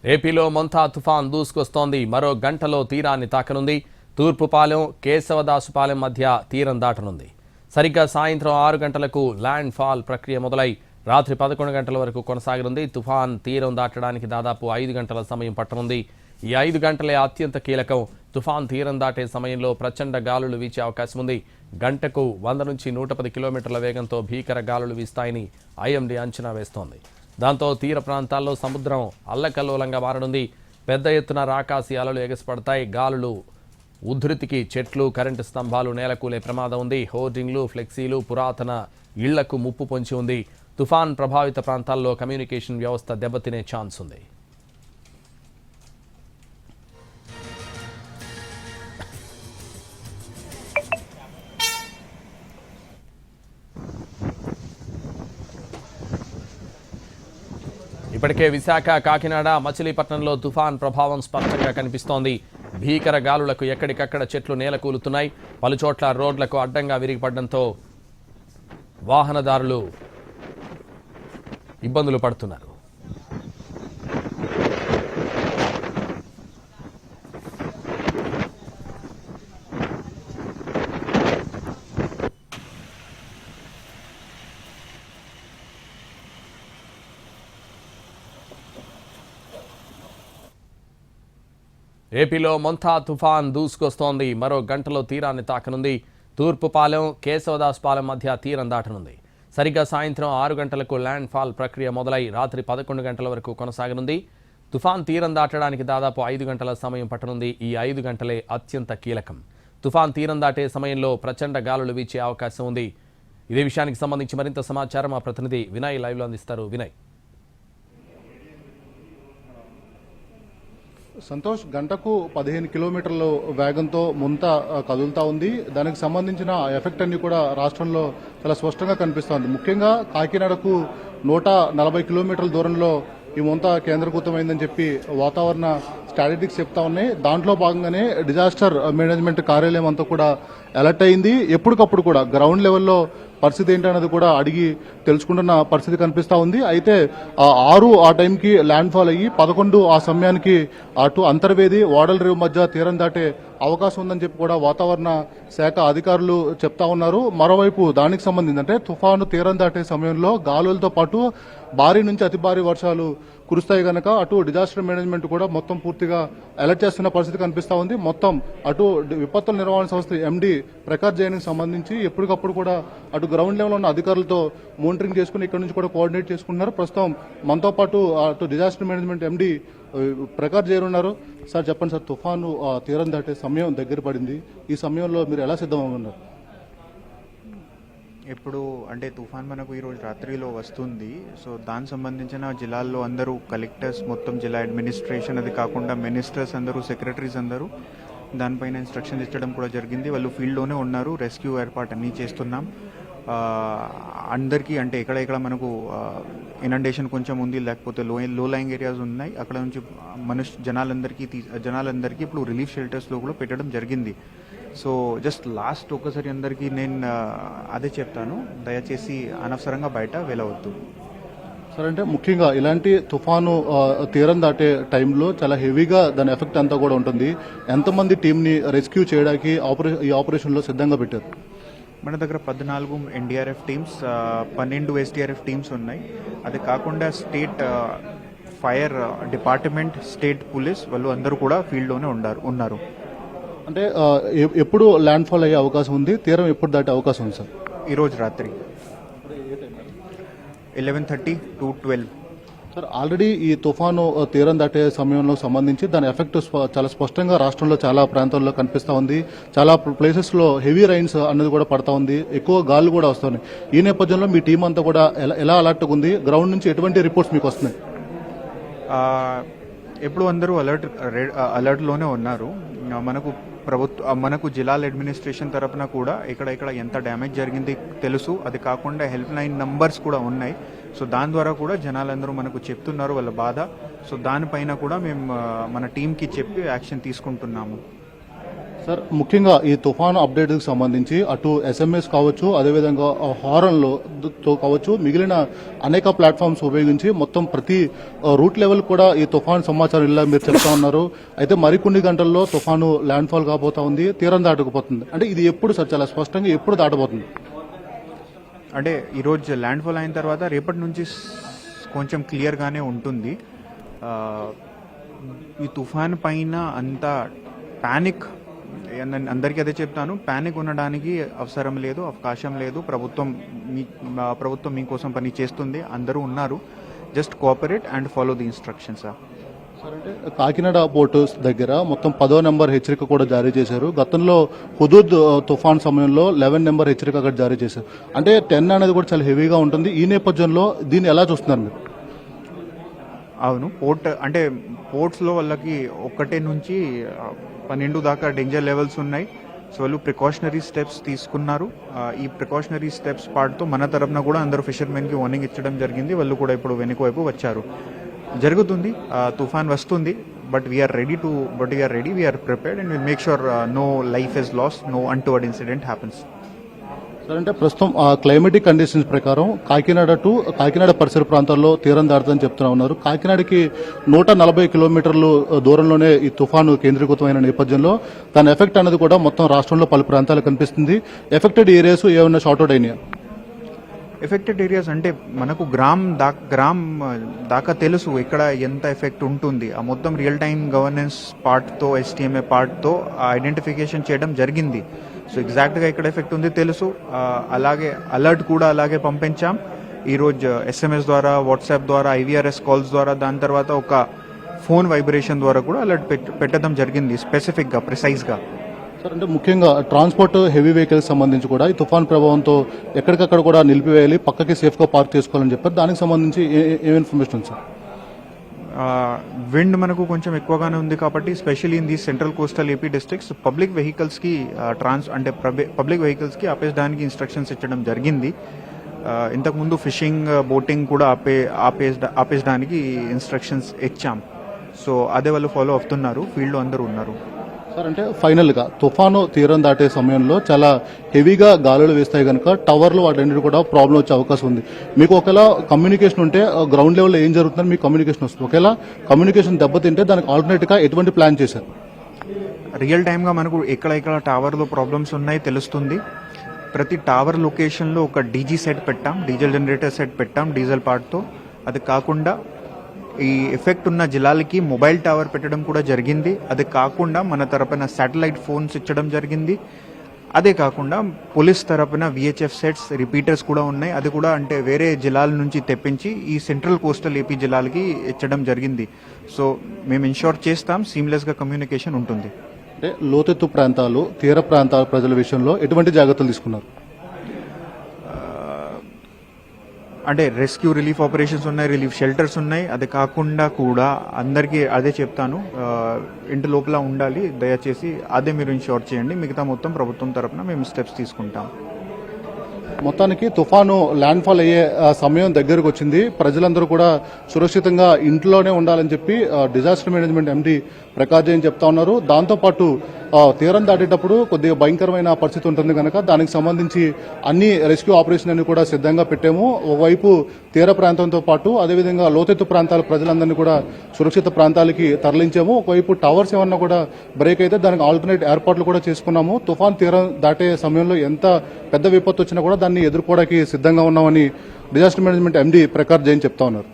ఏపీలో మొంతా తుఫాన్ దూసుకొస్తోంది. మరో గంటలో తీరాన్ని తాకనుంది. తూర్పుపాలెం, కేశవదాసుపాలెం మధ్య తీరం దాటనుంది. సరిగ్గా సాయంత్రం 6 గంటలకు ల్యాండ్ ఫాల్ ప్రక్రియ మొదలై రాత్రి 11 గంటల వరకు కొనసాగనుంది. తుఫాన్ తీరం దాటడానికి దాదాపు 5 గంటల సమయం పట్టనుంది. ఈ 5 గంటలే అత్యంత కీలకం. తుఫాన్ తీరం దాటే సమయంలో ప్రచండ గాలులు వీచే అవకాశం ఉంది. గంటకు 100 నుంచి 110 కిలోమీటర్ల వేగంతో భీకర గాలులు వీస్తాయని ఐఎండీ అంచనా వేస్తోంది. దాంతో తీర ప్రాంతాల్లో సముద్రం అల్లకల్లోలంగా మారనుంది. పెద్ద ఎత్తున రాకాసి అలలు ఎగసిపడతాయి. గాలులు ఉధృతికి చెట్లు, కరెంటు స్తంభాలు నేలకూలే ప్రమాదం ఉంది. హోర్డింగ్లు, ఫ్లెక్సీలు, పురాతన ఇళ్లకు ముప్పు పొంచి ఉంది. తుఫాన్ ప్రభావిత ప్రాంతాల్లో కమ్యూనికేషన్ వ్యవస్థ దెబ్బతినే ఛాన్స్ ఉంది. ఇప్పటికే విశాఖ, కాకినాడ, మచిలీపట్నంలో తుఫాన్ ప్రభావం స్పష్టంగా కనిపిస్తోంది. భీకర గాలులకు ఎక్కడికక్కడ చెట్లు నేలకూలుతున్నాయి. పలుచోట్ల రోడ్లకు అడ్డంగా విరిగిపడడంతో వాహనదారులు ఇబ్బందులు పడుతున్నారు. ఏపీలో మొంతా తుఫాన్ దూసుకొస్తోంది. మరో గంటలో తీరాన్ని తాకనుంది. తూర్పుపాలెం, కేశవదాసుపాలెం మధ్య తీరం దాటనుంది. సరిగ్గా సాయంత్రం 6 గంటలకు ల్యాండ్ ఫాల్ ప్రక్రియ మొదలై రాత్రి 11 గంటల వరకు కొనసాగనుంది. తుఫాన్ తీరం దాటడానికి దాదాపు 5 గంటల సమయం పట్టనుంది. ఈ 5 గంటలే అత్యంత కీలకం. తుఫాన్ తీరం దాటే సమయంలో ప్రచండ గాలులు వీచే అవకాశం ఉంది. ఇదే విషయానికి సంబంధించి మరింత సమాచారం మా ప్రతినిధి వినయ్ లైవ్లో అందిస్తారు. వినయ్. సంతోష్, గంటకు 15 కిలోమీటర్ల వేగంతో ముంత కదులుతా ఉంది. దానికి సంబంధించిన ఎఫెక్ట్ అన్ని కూడా రాష్ట్రంలో చాలా స్పష్టంగా కనిపిస్తోంది. ముఖ్యంగా కాకినాడకు 140 కిలోమీటర్ల దూరంలో ఈ ముంత కేంద్రీకృతమైందని చెప్పి వాతావరణ స్టాటిస్టిక్స్ చెప్తా ఉన్నాయి. దాంట్లో భాగంగానే డిజాస్టర్ మేనేజ్మెంట్ కార్యాలయం అంతా కూడా అలర్ట్ అయింది. ఎప్పటికప్పుడు కూడా గ్రౌండ్ లెవెల్లో పరిస్థితి ఏంటనేది కూడా అడిగి తెలుసుకుంటున్న పరిస్థితి కనిపిస్తా ఉంది. అయితే 6 ఆ టైంకి ల్యాండ్ ఫాల్ అయ్యి 11 ఆ సమయానికి అటు అంతర్వేది, ఓడల రేవు మధ్య తీరం దాటే అవకాశం ఉందని చెప్పి కూడా వాతావరణ శాఖ అధికారులు చెప్తా ఉన్నారు. మరోవైపు దానికి సంబంధించి అంటే తుఫాను తీరం దాటే సమయంలో గాలులతో పాటు భారీ నుంచి అతి భారీ వర్షాలు కురుస్తాయి కనుక అటు డిజాస్టర్ మేనేజ్మెంట్ కూడా మొత్తం పూర్తిగా అలర్ట్ చేస్తున్న పరిస్థితి కనిపిస్తా ఉంది. మొత్తం అటు విపత్తుల నిర్వహణ సంస్థ ఎండీ ప్రకాష్ జైన్కి సంబంధించి ఎప్పటికప్పుడు కూడా అటు గ్రౌండ్ లెవెల్ ఉన్న అధికారులతో మానిటరింగ్ చేసుకుని ఇక్కడ నుంచి కూడా కోఆర్డినేట్ చేసుకుంటున్నారు. ప్రస్తుతం మనతో పాటు అటు disaster management MD Prakash Jain ఉన్నారు. సార్ చెప్పండి సార్, తుఫాను తీరం దాటే సమయం దగ్గర పడింది. ఈ సమయంలో మీరు ఎలా సిద్ధంగా ఉన్నారు? ఇప్పుడు అంటే తుఫాన్ మనకు ఈరోజు రాత్రిలో వస్తుంది. సో దానికి సంబంధించిన జిల్లాల్లో అందరూ కలెక్టర్స్, మొత్తం జిల్లా అడ్మినిస్ట్రేషన్, అది కాకుండా మినిస్టర్స్ అందరూ, సెక్రటరీస్ అందరూ దానిపైన ఇన్స్ట్రక్షన్స్ ఇచ్చడం కూడా జరిగింది. వాళ్ళు ఫీల్డ్లోనే ఉన్నారు. రెస్క్యూ ఏర్పాటు అన్నీ చేస్తున్నాం. అందరికీ అంటే ఎక్కడ మనకు ఇనండేషన్ కొంచెం ఉంది, లేకపోతే లో లైంగ్ ఏరియాస్ ఉన్నాయి, అక్కడ నుంచి జనాలందరికీ ఇప్పుడు రిలీఫ్ షెల్టర్స్లో కూడా పెట్టడం జరిగింది. సో జస్ట్ లాస్ట్ ఒకసారి అందరికీ నేను అదే చెప్తాను, దయచేసి అనవసరంగా బయట వెళ్ళవద్దు. సార్, అంటే ముఖ్యంగా ఇలాంటి తుఫాను తీరం దాటే టైంలో చాలా హెవీగా దాని ఎఫెక్ట్ అంతా కూడా ఉంటుంది. ఎంతమంది టీంని రెస్క్యూ చేయడానికి ఈ ఆపరేషన్లో సిద్ధంగా పెట్టారు? మన దగ్గర 14 ఎన్డీఆర్ఎఫ్ టీమ్స్, 12 ఎస్డీఆర్ఎఫ్ టీమ్స్ ఉన్నాయి. అది కాకుండా state fire department, state police వాళ్ళు అందరూ కూడా ఫీల్డ్లోనే ఉన్నారు. అంటే ఎప్పుడు ల్యాండ్ ఫాల్ అయ్యే అవకాశం ఉంది? తీరం ఎప్పుడు దాటే అవకాశం ఉంది సార్? ఈరోజు రాత్రి 11:30 to 12. సార్, ఆల్రెడీ ఈ తుఫాను తీరం దాటే సమయంలో సంబంధించి దాని ఎఫెక్ట్ చాలా స్పష్టంగా రాష్ట్రంలో చాలా ప్రాంతాల్లో కనిపిస్తూ ఉంది. చాలా ప్లేసెస్లో హెవీ రైన్స్ అన్నది కూడా పడతా ఉంది. ఎక్కువ గాలు కూడా వస్తున్నాయి. ఈ నేపథ్యంలో మీ టీం అంతా కూడా ఎలా అలర్ట్గా ఉంది? గ్రౌండ్ నుంచి ఎటువంటి రిపోర్ట్స్ మీకు వస్తున్నాయి? ఎప్పుడు అందరూ అలర్ట్లోనే ఉన్నారు. మనకు జిల్లాల అడ్మినిస్ట్రేషన్ తరఫున కూడా ఇక్కడ ఎంత డ్యామేజ్ జరిగింది తెలుసు. అది కాకుండా హెల్ప్ లైన్ నంబర్స్ కూడా ఉన్నాయి. సో దాని ద్వారా కూడా జనాలందరూ మనకు చెప్తున్నారు వాళ్ళ బాధ. సో దానిపైన కూడా మేము మన టీంకి చెప్పి యాక్షన్ తీసుకుంటున్నాము. సార్, ముఖ్యంగా ఈ తుఫాను అప్డేట్కి సంబంధించి అటు SMS కావచ్చు, అదేవిధంగా హారన్తో కావచ్చు, మిగిలిన అనేక ప్లాట్ఫామ్స్ ఉపయోగించి మొత్తం ప్రతి రూట్ లెవెల్ కూడా ఈ తుఫాను సమాచారం ఇలా మీరు చెప్తా ఉన్నారు. అయితే మరికొన్ని గంటల్లో తుఫాను ల్యాండ్ ఫాల్ కాబోతా ఉంది, తీరం దాటుకుపోతుంది. అంటే ఇది ఎప్పుడు సార్, చాలా స్పష్టంగా ఎప్పుడు దాటబోతుంది? అంటే ఈరోజు ల్యాండ్ ఫాల్ అయిన తర్వాత రేపటి నుంచి కొంచెం క్లియర్గానే ఉంటుంది. ఈ తుఫాన్ పైన అంత ప్యానిక్, అందరికీ అదే చెప్తాను, ప్యానిక్ ఉండడానికి అవసరం లేదు, అవకాశం లేదు. ప్రభుత్వం మీకోసం పని చేస్తుంది, అందరూ ఉన్నారు. Just cooperate and follow the instructions. Sir, అంటే కాకినాడ పోర్టు దగ్గర మొత్తం 10వ నెంబర్ హెచ్చరిక కూడా జారీ చేశారు. గతంలో హుదూద్ తుఫాన్ సమయంలో 11 నెంబర్ హెచ్చరిక అక్కడ జారీ చేశారు. అంటే 10 అనేది కూడా చాలా హెవీగా ఉంటుంది. ఈ నేపథ్యంలో దీన్ని ఎలా చూస్తున్నారు మీరు? అవును, పోర్ట్స్లో వాళ్ళకి 1 నుంచి 12 దాకా డేంజర్ లెవెల్స్ ఉన్నాయి. సో వాళ్ళు ప్రికాషనరీ స్టెప్స్ తీసుకున్నారు. ఈ ప్రికాషనరీ స్టెప్స్ పార్ట్తో మన తరపున కూడా అందరూ ఫిషర్మెన్కి వార్నింగ్ ఇచ్చడం జరిగింది. వాళ్ళు కూడా ఇప్పుడు వెనుక వైపు వచ్చారు. జరుగుతుంది, తుఫాన్ వస్తుంది, but we are ready, we are prepared and make sure no life is lost, no untoward incident happens. Sir, అంటే ప్రస్తుతం క్లైమేటిక్ కండిషన్స్ ప్రకారం కాకినాడ పరిసర ప్రాంతాల్లో తీరం దాటుతుందని చెప్తున్నా ఉన్నారు. కాకినాడకి 140 కిలోమీటర్లు దూరంలోనే ఈ తుఫాను కేంద్రీకృతమైన నేపథ్యంలో దాని ఎఫెక్ట్ అనేది కూడా మొత్తం రాష్ట్రంలో పలు ప్రాంతాలు కనిపిస్తుంది. ఎఫెక్టెడ్ ఏరియాస్ ఏమైనా షార్ట్అవుట్ అయినాయా? ఎఫెక్టెడ్ ఏరియాస్ అంటే మనకు గ్రామ్ దాకా తెలుసు ఎక్కడ ఎంత ఎఫెక్ట్ ఉంటుంది. ఆ మొత్తం రియల్ టైమ్ గవర్నెన్స్ పార్ట్తో, STMA పార్ట్తో ఐడెంటిఫికేషన్ చేయడం జరిగింది. సో ఎగ్జాక్ట్గా ఎక్కడ ఎఫెక్ట్ ఉంది తెలుసు. అలాగే అలర్ట్ కూడా అలాగే పంపించాం ఈరోజు SMS ద్వారా, వాట్సాప్ ద్వారా, IVRS కాల్స్ ద్వారా, దాని తర్వాత ఒక ఫోన్ వైబ్రేషన్ ద్వారా కూడా అలర్ట్ పెట్టడం జరిగింది స్పెసిఫిక్గా, ప్రిసైజ్గా. సార్, అంటే ముఖ్యంగా ట్రాన్స్పోర్ట్ హెవీ వెహికల్స్ సంబంధించి కూడా ఈ తుఫాన్ ప్రభావంతో ఎక్కడికక్కడ కూడా నిలిపివేయాలి, పక్కకి సేఫ్గా పార్క్ చేసుకోవాలని చెప్పారు. దానికి సంబంధించి ఏం ఇన్ఫర్మేషన్ ఉంది సార్? విండ్ మనకు కొంచెం ఎక్కువగానే ఉంది కాబట్టి specially in the central coastal AP districts public వెహికల్స్కి పబ్లిక్ వెహికల్స్కి ఆపేయడానికి ఇన్స్ట్రక్షన్స్ ఇచ్చడం జరిగింది. ఇంతకుముందు ఫిషింగ్, బోటింగ్ కూడా ఆపేయడానికి ఇన్స్ట్రక్షన్స్ ఇచ్చాం. సో అదే వాళ్ళు ఫాలో అవుతున్నారు, ఫీల్డ్లో అందరూ ఉన్నారు. సార్, అంటే ఫైనల్గా తుఫాను తీరం దాటే సమయంలో చాలా హెవీగా గాలులు వేస్తాయి కనుక టవర్లు వాటన్నిటి కూడా ప్రాబ్లం వచ్చే అవకాశం ఉంది. మీకు ఒకవేళ కమ్యూనికేషన్ ఉంటే గ్రౌండ్ లెవెల్లో ఏం జరుగుతుందని మీకు కమ్యూనికేషన్ వస్తుంది. ఒకవేళ కమ్యూనికేషన్ దెబ్బతింటే దానికి ఆల్టర్నేట్గా ఎటువంటి ప్లాన్ చేశారు? రియల్ టైమ్గా మనకు ఎక్కడ టవర్లో ప్రాబ్లమ్స్ ఉన్నాయి తెలుస్తుంది. ప్రతి టవర్ లొకేషన్లో ఒక DG సెట్ పెట్టాం, డీజిల్ జనరేటర్ సెట్ పెట్టాం డీజిల్ పార్ట్తో. అది కాకుండా ఈ ఎఫెక్ట్ ఉన్న జిల్లాలకి మొబైల్ టవర్ పెట్టడం కూడా జరిగింది. అది కాకుండా మన తరపున శాటిలైట్ ఫోన్స్ ఇచ్చడం జరిగింది. అదే కాకుండా పోలీస్ తరపున VHF సెట్స్, రిపీటర్స్ కూడా ఉన్నాయి. అది కూడా అంటే వేరే జిల్లాల నుంచి తెప్పించి ఈ సెంట్రల్ కోస్టల్ AP జిల్లాలకి ఇచ్చడం జరిగింది. సో మేము ఇన్షూర్ చేస్తాం సీమ్లెస్గా కమ్యూనికేషన్ ఉంటుంది. అంటే లోతెత్తు ప్రాంతాలు, తీర ప్రాంతాల ప్రజల విషయంలో ఎటువంటి జాగ్రత్తలు తీసుకున్నారు? అంటే రెస్క్యూ రిలీఫ్ ఆపరేషన్స్ ఉన్నాయి, రిలీఫ్ షెల్టర్స్ ఉన్నాయి. అది కాకుండా కూడా అందరికీ అదే చెప్తాను, ఇంటి లోపల ఉండాలి దయచేసి. అదే మీరు ఇన్షూర్ చేయండి. మిగతా మొత్తం ప్రభుత్వం తరపున మేము స్టెప్స్ తీసుకుంటాం. మొత్తానికి తుఫాను ల్యాండ్ ఫాల్ అయ్యే సమయం దగ్గరకు వచ్చింది. ప్రజలందరూ కూడా సురక్షితంగా ఇంట్లోనే ఉండాలని చెప్పి disaster management MD Prakash Jain చెప్తా ఉన్నారు. దాంతోపాటు తీరం దాటేటప్పుడు కొద్దిగా భయంకరమైన పరిస్థితి ఉంటుంది కనుక దానికి సంబంధించి అన్ని రెస్క్యూ ఆపరేషన్ అన్ని కూడా సిద్ధంగా పెట్టాము. ఒకవైపు తీర ప్రాంతంతో పాటు అదేవిధంగా లోతెత్తు ప్రాంతాల ప్రజలందరినీ కూడా సురక్షిత ప్రాంతాలకి తరలించాము. ఒకవైపు టవర్స్ ఏమన్నా కూడా బ్రేక్ అయితే దానికి ఆల్టర్నేట్ ఏర్పాట్లు కూడా చేసుకున్నాము. తుఫాన్ తీరం దాటే సమయంలో ఎంత పెద్ద విపత్తు వచ్చినా కూడా దాన్ని ఎదుర్కోవడానికి సిద్ధంగా ఉన్నామని disaster management MD Prakash Jain చెప్తా ఉన్నారు.